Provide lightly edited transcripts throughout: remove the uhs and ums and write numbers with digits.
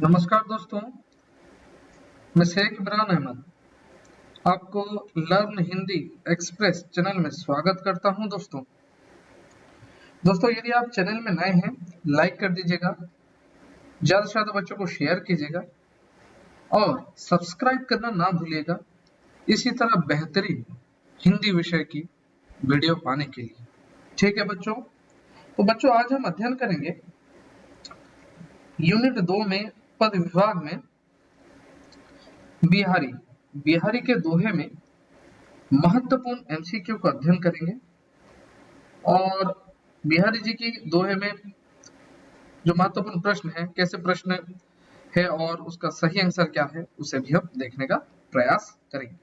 नमस्कार दोस्तों, मैं शेख इमरान अहमद आपको लर्न हिंदी एक्सप्रेस चैनल में स्वागत करता हूं। दोस्तों यदि आप चैनल में नए हैं, लाइक कर दीजिएगा, ज़्यादा से ज़्यादा बच्चों को शेयर कीजिएगा और सब्सक्राइब करना ना भूलिएगा इसी तरह बेहतरीन हिंदी विषय की वीडियो पाने के लिए। ठीक है बच्चों, तो बच्चों आज हम अध्ययन करेंगे यूनिट 2 में पद विभाग में बिहारी बिहारी के दोहे में महत्वपूर्ण एमसीक्यू का अध्ययन करेंगे और बिहारी जी की दोहे में जो महत्वपूर्ण प्रश्न है, कैसे प्रश्न है और उसका सही आंसर क्या है, उसे भी हम देखने का प्रयास करेंगे।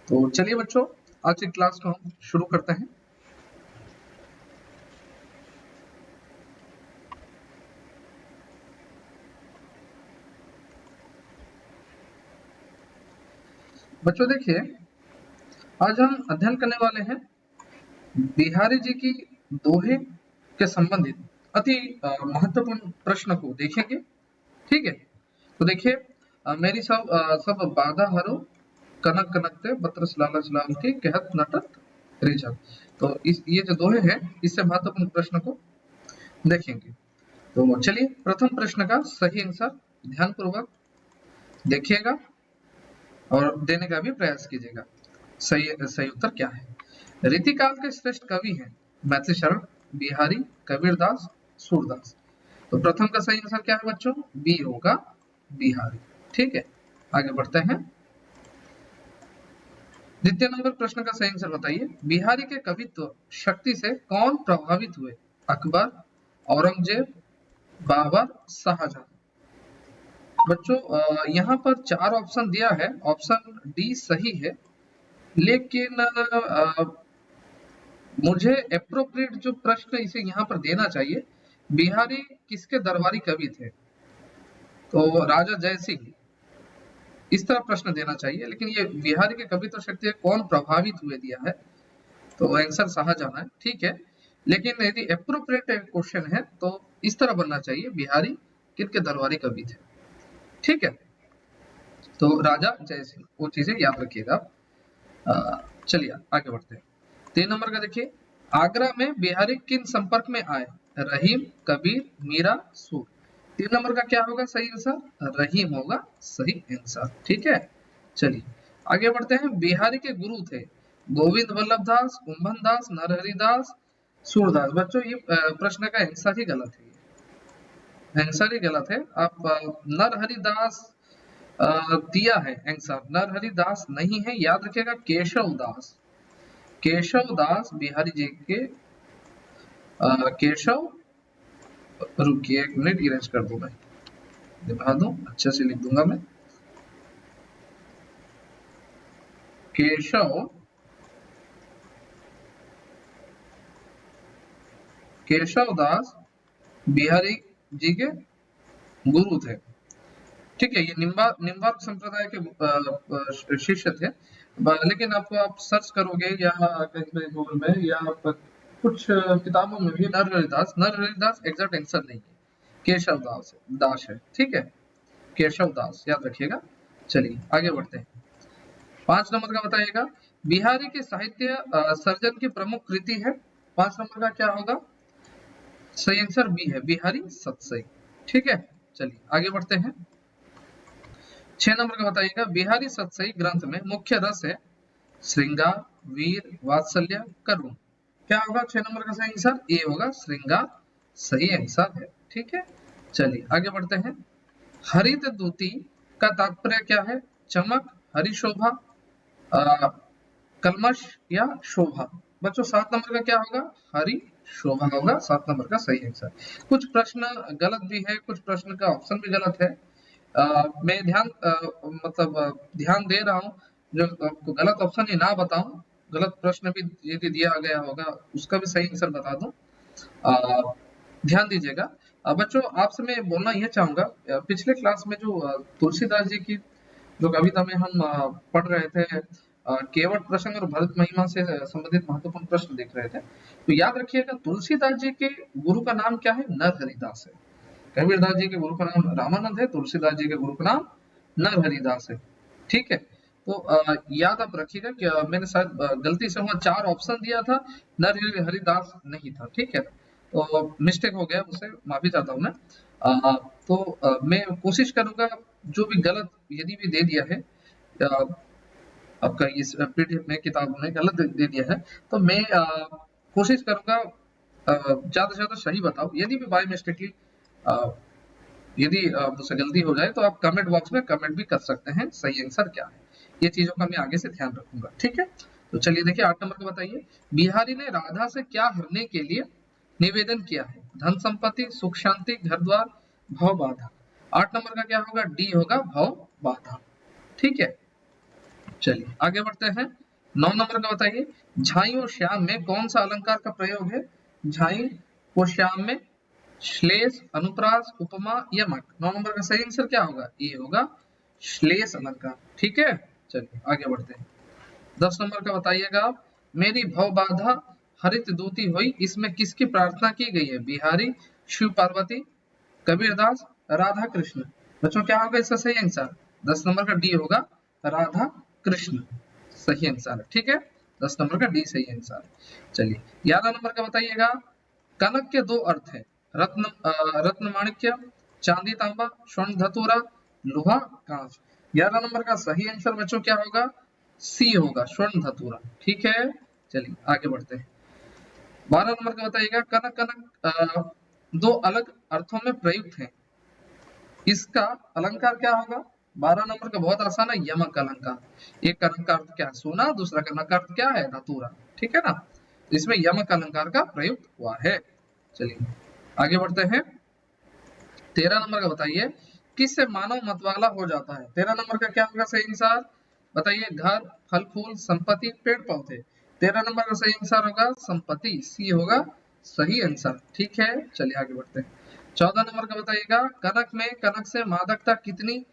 तो चलिए बच्चों, आज की क्लास को हम शुरू करते हैं। बच्चों देखिए, आज हम अध्ययन करने वाले हैं बिहारी जी की दोहे के संबंधित अति महत्वपूर्ण प्रश्न को देखेंगे। ठीक है, तो देखिए मेरी सब बाधा हरो कनक कनकते बत्रस लालच लाल के कहत नटत रिझक। तो ये जो दोहे हैं, इससे महत्वपूर्ण प्रश्न को देखेंगे। तो चलिए प्रथम प्रश्न का सही आंसर ध्यानपूर्वक देखिएगा और देने का भी प्रयास कीजिएगा। सही उत्तर क्या है? रीतिकाल के श्रेष्ठ कवि हैं मैथिली शरण, बिहारी, कबीरदास, सूरदास। तो प्रथम का सही आंसर क्या है बच्चों? बी होगा, बिहारी। ठीक है, आगे बढ़ते हैं। द्वितीय नंबर प्रश्न का सही आंसर बताइए। बिहारी के कवित्व शक्ति से कौन प्रभावित हुए? अकबर, औरंगजेब, बाबर, शाहजहां। बच्चों यहाँ पर 4 ऑप्शन दिया है, ऑप्शन डी सही है, लेकिन मुझे एप्रोप्रिएट जो प्रश्न इसे यहाँ पर देना चाहिए, बिहारी किसके दरबारी कवि थे? तो राजा जयसिंह, इस तरह प्रश्न देना चाहिए, लेकिन ये बिहारी के कवित्व शक्ति से कौन प्रभावित हुए दिया है, तो आंसर शाहजहां है। ठीक है, लेकिन यदि एप्रोप्रिएट क्वेश्चन है तो इस तरह बनना चाहिए, बिहारी किनके दरबारी कवि थे। ठीक है, तो राजा जयसिंह, वो चीजें याद रखिएगा। चलिए आगे बढ़ते हैं। 3 नंबर का देखिए, आगरा में बिहारी किन संपर्क में आए? रहीम, कबीर, मीरा, सूर। 3 नंबर का क्या होगा सही आंसर? रहीम होगा सही आंसर। ठीक है, चलिए आगे बढ़ते हैं। बिहारी के गुरु थे गोविंद वल्लभ दास, कुंभन दास, नरहरि दास, सूरदास। बच्चों ये प्रश्न का आंसर ही गलत है, आंसर ही गलत है। आप नरहरि दास दिया है आंसर, नरहरि दास नहीं है, याद रखिएगा केशव दास। केशव दास बिहारी जी के केशव, रुकिए एक मिनट, इरेज कर दूं, मैं दिखा दूं, अच्छे से लिख दूंगा मैं। केशव केशव दास बिहारी जी के गुरु थे। ठीक है, ये निम्बार्क संप्रदाय के शिष्य थे, लेकिन आप सर्च करोगे या कहीं पे गूगल में या आप कुछ किताबों में भी नरहरि दास एग्जैक्ट आंसर नहीं है, केशव दास है। ठीक है, केशव दास याद रखिएगा। चलिए आगे बढ़ते हैं। 5 नंबर का बताइएगा, बिहारी के साहित्य सर्जन की प्रमुख कृति है। 5 नंबर का क्या होगा? सही आंसर बी है, बिहारी सतसई। ठीक है, चलिए आगे बढ़ते हैं। 6 नंबर का बताइएगा, बिहारी सतसई ग्रंथ में मुख्य रस है श्रृंगार, वीर, वात्सल्य, करुण। क्या होगा 6 नंबर का सही आंसर? ए होगा, श्रृंगार सही आंसर है। ठीक है, चलिए आगे बढ़ते हैं। हरित दूती का तात्पर्य क्या है? चमक, हरिशोभा, कलमश या शोभा। बच्चों 7 नंबर का क्या होगा? हरि शोभा होगा 7 नंबर का सही आंसर। कुछ प्रश्न गलत भी है, कुछ प्रश्न का ऑप्शन भी गलत है। मैं ध्यान दे रहा हूँ, जो आपको गलत ऑप्शन ही ना बताऊं, गलत प्रश्न भी यदि दिया गया होगा उसका भी सही आंसर बता दूं, ध्यान दीजिएगा। बच्चों आपसे मैं बोलना यह चाहूंगा, पिछले क्लास में जो तुलसीदास जी की जो कविता में हम पढ़ रहे थे, केवट प्रसंग और भरत महिमा से संबंधित महत्वपूर्ण प्रश्न देख रहे थे, तो याद रखिएगा तुलसीदास जी के गुरु का नाम क्या है? नरहरि दास है। कबीरदास जी के गुरु का नाम रामानंद है, तुलसीदास जी के गुरु का नाम नरहरिदास है। ठीक है, तो याद आप रखिएगा कि मैंने शायद गलती से वहां 4 ऑप्शन दिया था, नरहरिदास नहीं था। ठीक है, तो मिस्टेक हो गया, मुझसे माफी चाहता हूँ मैं। मैं कोशिश करूंगा जो भी गलत यदि भी दे दिया है आपका इस पीडीएफ में, किताब में गलत दे दिया है, तो मैं कोशिश करूंगा ज्यादा से ज्यादा सही बताओ। यदि भी बाय मिस्टेकली यदि मुझसे गलती हो जाए तो आप कमेंट बॉक्स में कमेंट भी कर सकते हैं सही आंसर क्या है। ये चीजों का मैं आगे से ध्यान रखूंगा। ठीक है, तो चलिए देखिए 8 नंबर का बताइए, बिहारी ने राधा से क्या हरने के लिए निवेदन किया है? धन संपत्ति, सुख शांति, घर द्वार, भव बाधा। 8 नंबर का क्या होगा? डी होगा, भव बाधा। ठीक है, चलिए आगे बढ़ते हैं। 9 नंबर का बताइए, झाई और श्याम में कौन सा अलंकार का प्रयोग है? झाई और श्याम में श्लेष, अनुप्रास, उपमा, यमक। 9 नंबर का सही आंसर क्या होगा? ये होगा श्लेष अलंकार। ठीक है, चलिए आगे बढ़ते हैं। 10 नंबर का बताइएगा आप, मेरी भव बाधा हरित दूती हुई, इसमें किसकी प्रार्थना की गई है? बिहारी, शिव पार्वती, कबीरदास, राधा कृष्ण। बच्चों क्या होगा इसका सही आंसर? 10 नंबर का डी होगा, राधा कृष्ण सही आंसर है। ठीक है, 10 नंबर का डी सही आंसर है। चलिए 11 नंबर का बताइएगा, कनक के 2 अर्थ है, रत्न माणिक्य, चांदी तांबा, स्वर्ण धतूरा, लोहा कांच। 11 नंबर का सही आंसर बच्चों क्या होगा? सी होगा, स्वर्ण धतूरा। ठीक है, चलिए आगे बढ़ते हैं। 12 नंबर का बताइएगा, कनक कनक 2 अलग अर्थों में प्रयुक्त है, इसका अलंकार क्या होगा? 12 नंबर का बहुत आसान है, यमक अलंकार। एक कनक का अर्थ क्या है? सोना, दूसरा कनक का अर्थ क्या है? धतूरा। ठीक है ना, इसमें यमक अलंकार का प्रयुक्त हुआ है। चलिए आगे बढ़ते हैं। 13 नंबर का बताइए, किससे मानव मतवाला हो जाता है? 13 नंबर का क्या होगा सही आंसर? बताइए, घर, फल फूल, संपत्ति, पेड़ पौधे। 13 नंबर का सही आंसर होगा संपत्ति, सी होगा सही आंसर। ठीक है, चलिए आगे बढ़ते हैं। 14 नंबर का बताइएगा, कनक में कनक से मादकता कितनी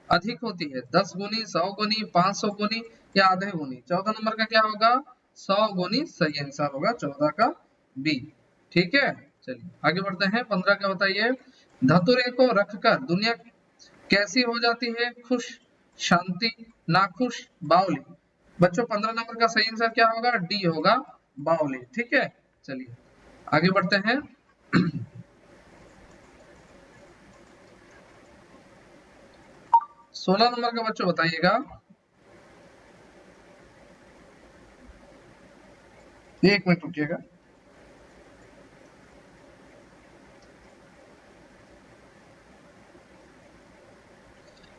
अधिक होती है? 10 गुनी, 100 गुनी, 500 गुनी या आधे गुनी। 14 नंबर का क्या होगा? 100 गुनी सही आंसर होगा, 14 का बी। ठीक है, चलिए आगे बढ़ते हैं। 15 का बताइए, धतुरे को रखकर दुनिया कैसी हो जाती है? खुश, शांति, नाखुश, बावली। बच्चों 15 नंबर का सही आंसर क्या होगा? डी होगा, बावली। ठीक है, चलिए आगे बढ़ते हैं। 16 नंबर का बच्चों बताइएगा, एक मिनट रुकिएगा।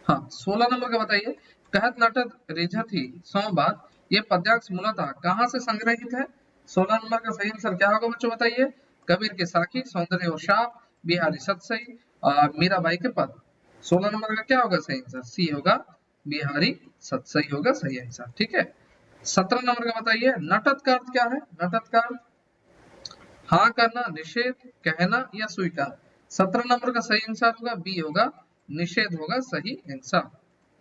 हाँ, 16 नंबर का बताइए, कहत नटत रिझत ही संवाद, ये पद्यांश मूलतः कहाँ से संग्रहित है? 16 नंबर का सही आंसर क्या होगा बच्चों बताइए? कबीर के साखी, सौंदर्य और शाप, बिहारी सतसई, मीराबाई के पद। 16 नंबर का क्या होगा सही आंसर? सी होगा, बिहारी सतसई होगा सही आंसर। ठीक है, 17 नंबर का बताइए, नटत का अर्थ क्या है? नटत का अर्थ हाँ करना, निषेध, कहना या स्वीकार। 17 नंबर का सही आंसर होगा बी होगा, निषेध होगा सही आंसर।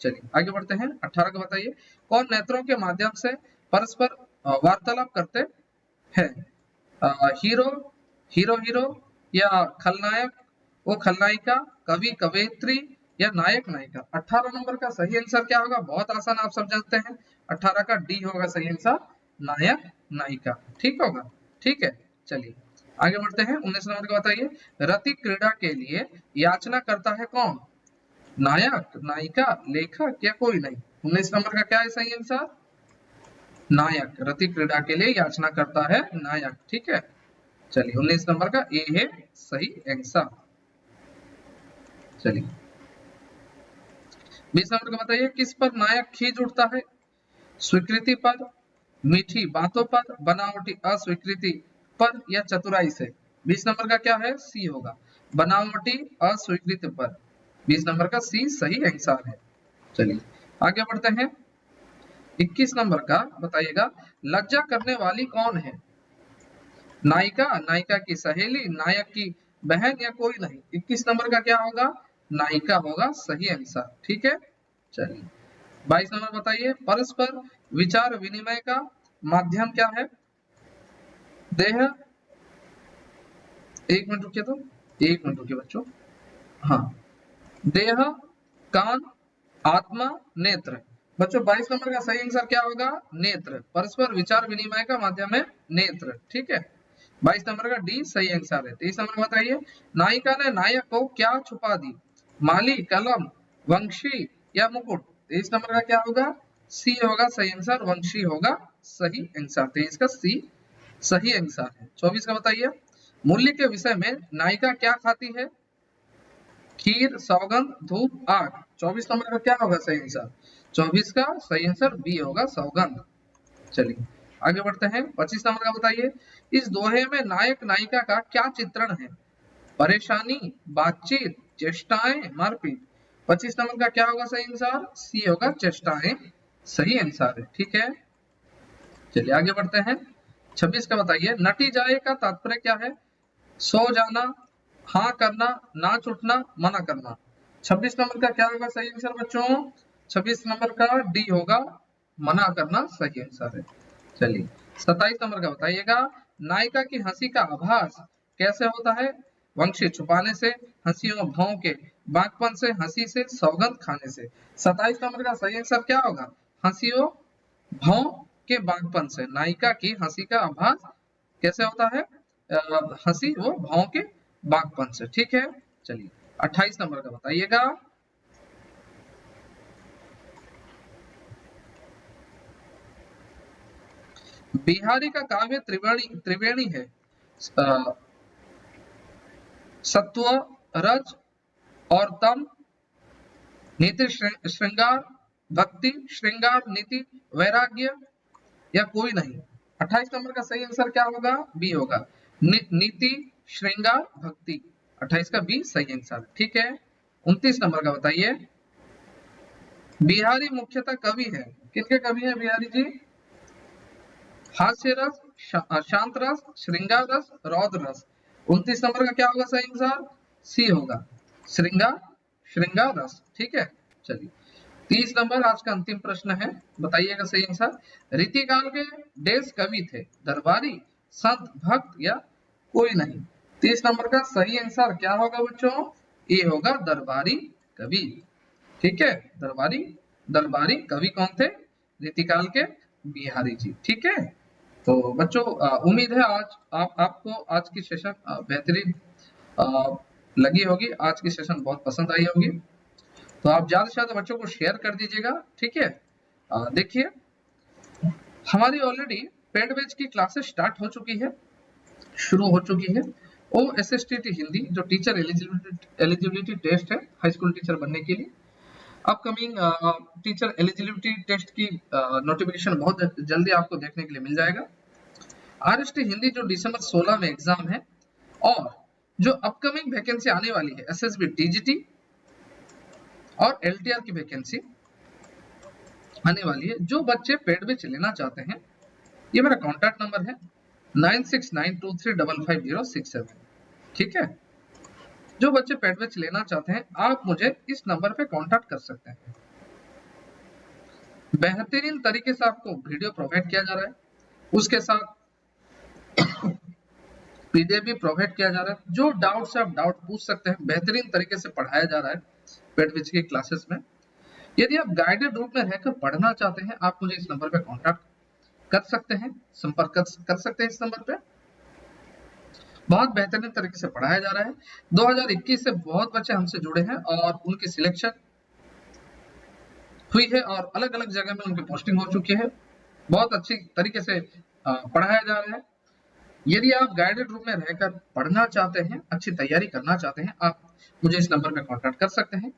चलिए आगे बढ़ते हैं। 18 का बताइए, कौन नेत्रों के माध्यम से परस्पर वार्तालाप करते हैं? हीरो, हीरो या खलनायक, वो खलनायिका, कवि कवयित्री या नायक नायिका। 18 नंबर का सही आंसर क्या होगा? बहुत आसान, आप सब जानते हैं। 18 का डी होगा सही आंसर, नायक नायिका। ठीक होगा, ठीक है, चलिए आगे बढ़ते हैं। 19 नंबर का बताइए, रति क्रीड़ा के लिए याचना करता है कौन? नायक, नायिका, लेखक या कोई नहीं। 19 नंबर का क्या है सही आंसर? नायक। रति क्रीड़ा के लिए याचना करता है नायक। ठीक है, चलिए 19 नंबर का ए है सही आंसर। चलिए 20 नंबर का बताइए, किस पर नायक खींच उठता है? स्वीकृति पर, मीठी बातों पर, बनावटी अस्वीकृति पर या चतुराई से। 20 नंबर का क्या है? सी होगा, बनावटी अस्वीकृति पर। 20 नंबर का सी सही आंसर है। चलिए आगे बढ़ते हैं। 21 नंबर का बताइएगा, लज्जा करने वाली कौन है? नायिका, नायिका की सहेली, नायक की बहन या कोई नहीं। 21 नंबर का क्या होगा? नायिका होगा सही आंसर। ठीक है, चलिए 22 नंबर बताइए, परस्पर विचार विनिमय का माध्यम क्या है? देह, एक मिनट रुकिए, तो एक मिनट रुकिए बच्चों। हाँ, देह, कान, आत्मा, नेत्र। बच्चों 22 नंबर का सही आंसर क्या होगा? नेत्र। परस्पर विचार विनिमय का माध्यम है नेत्र। ठीक है, 22 नंबर का डी सही आंसर है। 23 नंबर बताइए, नायिका ने नायक को क्या छुपा दी? माली, कलम, वंशी या मुकुट? 23 नंबर का क्या होगा? सी होगा सही आंसर, वंशी होगा सही आंसर। 23 का सी सही आंसर है। 24 का बताइए, मूल्य के विषय में नायिका क्या खाती है? खीर, सौगंध, धूप, आग। 24 नंबर का क्या होगा सही आंसर? 24 का सही आंसर बी होगा, सौगंध। चलिए आगे बढ़ते हैं। 25 नंबर का बताइए, इस दोहे में नायक नायिका का क्या चित्रण है? परेशानी, बातचीत, चेष्टाएं, मारपीट। 25 नंबर का क्या होगा सही आंसर? सी होगा, चेष्टाएं सही आंसर है। ठीक है, चलिए आगे बढ़ते हैं। 26 का बताइए, नटी जाए का तात्पर्य क्या है? सो जाना, हाँ करना, नाच उठना, मना करना। 26 नंबर का क्या होगा सही आंसर बच्चों? 26 नंबर का डी होगा, मना करना सही आंसर है। चलिए 27 नंबर का बताइएगा, नायिका की हंसी का आभास कैसे होता है? वंशी छुपाने से, हंसियों भाव के, बागपन से, हंसी से, सौगंध खाने से। 27 नंबर का सही आंसर क्या होगा? हंसियों भाव के बागपन से। नायिका की हंसी का आभास कैसे होता है? हंसी वो भाव के बागपन से। ठीक है, चलिए 28 नंबर का बताइएगा, बिहारी का काव्य त्रिवेणी त्रिवेणी है। अ, सत्व, रज और तम, नीति श्रृंगार, भक्ति, श्रृंगार, नीति, वैराग्य या कोई नहीं। 28 नंबर का सही आंसर क्या होगा? बी होगा, नीति, श्रृंगार, भक्ति। 28 का बी सही आंसर। ठीक है, 29 नंबर का बताइए, बिहारी मुख्यतः कवि है। किसके कवि है बिहारी जी? हास्य रस, शांत रस, श्रृंगार रस, रौद्र रस। 29 नंबर का क्या होगा सही आंसर? सी होगा, श्रृंगार, श्रृंगार रस। ठीक है, चलिए 30 नंबर आज का अंतिम प्रश्न है, बताइएगा सही आंसर। रीतिकाल के डेस कवि थे? दरबारी, संत, भक्त या कोई नहीं। 30 नंबर का सही आंसर क्या होगा बच्चों? ए होगा, दरबारी कवि। ठीक है, दरबारी, दरबारी कवि कौन थे रीतिकाल के? बिहारी जी। ठीक है, तो बच्चों उम्मीद है आज आपको आज की सेशन बेहतरीन लगी होगी। आज की सेशन बहुत पसंद आई होगी, तो आप ज्यादा से ज्यादा बच्चों को शेयर कर दीजिएगा। ठीक है, देखिए हमारी ऑलरेडी पेड बैच की क्लासेस स्टार्ट हो चुकी है, शुरू हो चुकी है। O S S T T Hindi जो टीचर एलिजिबिलिटी टेस्ट है हाई स्कूल टीचर बनने के लिए, अपकमिंग टीचर एलिजिबिलिटी टेस्ट की नोटिफिकेशन बहुत जल्दी आपको देखने के लिए मिल जाएगा। आरएसटी हिंदी जो दिसंबर 16 में एग्जाम है, और जो अपकमिंग वैकेंसी आने वाली है एसएसबी टीजीटी और एलटीआर की वैकेंसी आने वाली है। जो बच्चे पेड बैच लेना चाहते हैं, ये मेरा कॉन्टैक्ट नंबर है 9692355067। ठीक है, जो बच्चे पेड बैच लेना चाहते हैं आप मुझे इस नंबर पे कांटेक्ट कर सकते हैं। बेहतरीन तरीके से आपको वीडियो प्रोवाइड किया जा रहा है, उसके साथ पीडीएफ भी प्रोवाइड किया जा रहा है। जो डाउट से आप डाउट पूछ सकते हैं, बेहतरीन तरीके से पढ़ाया जा रहा है पेड बैच की क्लासेस में। यदि आप गाइडेड रूप में रहकर पढ़ना चाहते हैं, आप मुझे इस नंबर पे कांटेक्ट कर सकते हैं, संपर्क कर सकते हैं इस नंबर पे। बहुत बेहतरीन तरीके से पढ़ाया जा रहा है। 2021 से बहुत बच्चे हमसे जुड़े हैं और उनकी सिलेक्शन हुई है और अलग अलग जगह में उनकी पोस्टिंग हो चुकी है। बहुत अच्छी तरीके से पढ़ाया जा रहा है। यदि आप गाइडेड रूप में रहकर पढ़ना चाहते हैं, अच्छी तैयारी करना चाहते हैं, आप मुझे इस नंबर पे कांटेक्ट कर सकते हैं।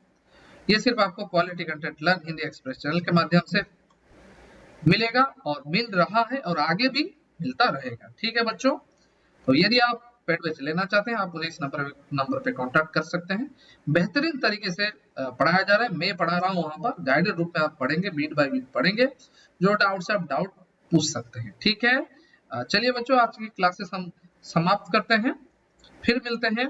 ये सिर्फ आपको quality content learn Hindi express channel के माध्यम से मिलेगा और मिल रहा है और आगे भी मिलता रहेगा। ठीक है बच्चों, तो यदि आप पेड बैच लेना चाहते हैं, आप मुझे इस नंबर पे कांटेक्ट कर सकते हैं। बेहतरीन तरीके से पढ़ाया जा रहा है, मैं पढ़ा रहा हूँ वहां पर, गाइडेड रूप में आप पढ़ेंगे, बीट बाय बीट पढ़ेंगे। जो डाउट से आप डाउट पूछ सकते हैं। ठीक है, चलिए बच्चों आज की क्लासेस हम समाप्त करते हैं, फिर मिलते हैं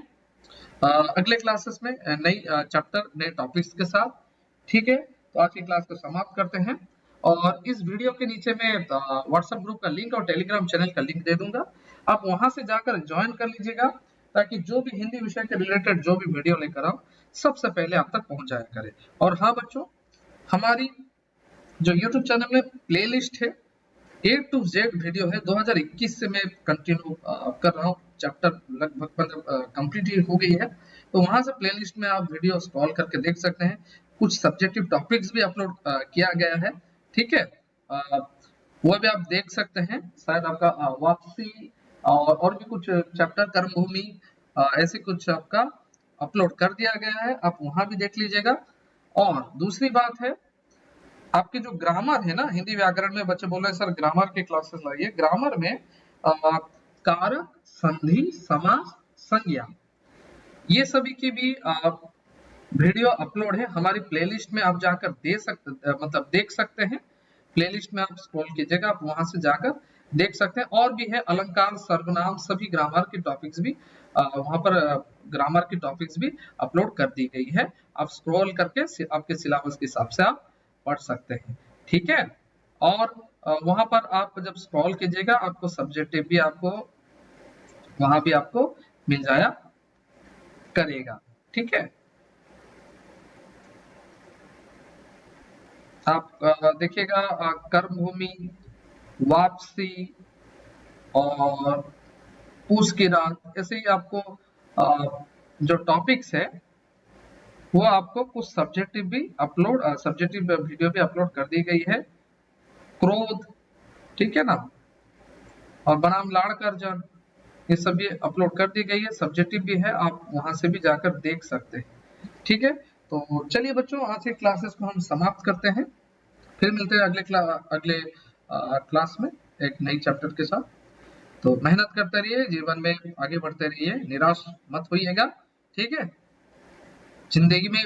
अगले क्लासेस में नई चैप्टर नए टॉपिक्स के साथ। ठीक है, तो आज की क्लास को समाप्त करते हैं और इस वीडियो के नीचे मैं व्हाट्सएप ग्रुप का लिंक और टेलीग्राम चैनल का लिंक दे दूंगा, आप वहां से जाकर ज्वाइन कर लीजिएगा, ताकि जो भी हिंदी विषय के रिलेटेड जो भी वीडियो लेकर आऊं सबसे पहले आप तक पहुंच जाया करे। और हाँ बच्चों, हमारी जो YouTube चैनल में प्लेलिस्ट है A to Z वीडियो है, 2021 से मैं कंटिन्यू कर रहा हूँ, चैप्टर लगभग मतलब कंप्लीट हो गई है, तो वहां से प्लेलिस्ट में आप वीडियो स्क्रॉल करके देख सकते हैं। कुछ सब्जेक्टिव टॉपिक्स भी अपलोड किया गया है, ठीक है, वो भी आप देख सकते हैं। शायद आपका वापसी और भी कुछ चैप्टर कर्मभूमि ऐसे कुछ आपका अपलोड कर दिया गया है, आप वहां भी देख लीजिएगा। और दूसरी बात है, आपके जो ग्रामर है ना, हिंदी व्याकरण में बच्चे बोल रहे हैं सर ग्रामर की क्लासेस लाइए। ग्रामर में कारक, संधि, समास, संज्ञा, ये सभी की भी वीडियो अपलोड है हमारी प्लेलिस्ट में, आप जाकर मतलब देख सकते हैं। प्लेलिस्ट में आप स्क्रॉल कीजिएगा, आप वहां से जाकर देख सकते हैं। और भी है अलंकार, सर्वनाम, सभी ग्रामर की टॉपिक्स भी वहां पर ग्रामर की टॉपिक्स भी अपलोड कर दी गई है। आप स्क्रॉल करके आपके सिलेबस के हिसाब से आप पढ़ सकते हैं, ठीक है। और वहां पर आप जब स्क्रॉल कीजिएगा, आपको सब्जेक्टिव भी आपको वहां भी आपको मिल जाया करेगा, ठीक है। आप देखिएगा कर्मभूमि, वापसी और पूस की रात, ऐसे ही आपको जो टॉपिक्स है वो आपको कुछ सब्जेक्टिव वीडियो भी अपलोड कर दी गई है। क्रोध, ठीक है ना, और बनाम लाड़ कर्जन, ये सब भी अपलोड कर दी गई है, सब्जेक्टिव भी है, आप वहां से भी जाकर देख सकते हैं, ठीक है। तो चलिए बच्चों, आज की क्लासेस को हम समाप्त करते हैं, फिर मिलते हैं अगले क्लास में एक नई चैप्टर के साथ। तो मेहनत करते रहिए, जीवन में आगे बढ़ते रहिए, निराश मत होइएगा, ठीक है। जिंदगी में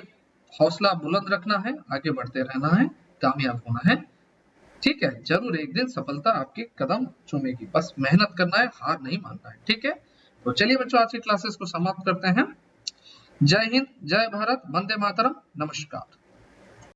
हौसला बुलंद रखना है, आगे बढ़ते रहना है, कामयाब होना है, ठीक है। जरूर एक दिन सफलता आपके कदम चूमेगी, बस मेहनत करना है, हार नहीं मानना है, ठीक है। तो चलिए बच्चों, आज की क्लासेस को समाप्त करते हैं। जय हिंद, जय भारत, वंदे मातरम, नमस्कार।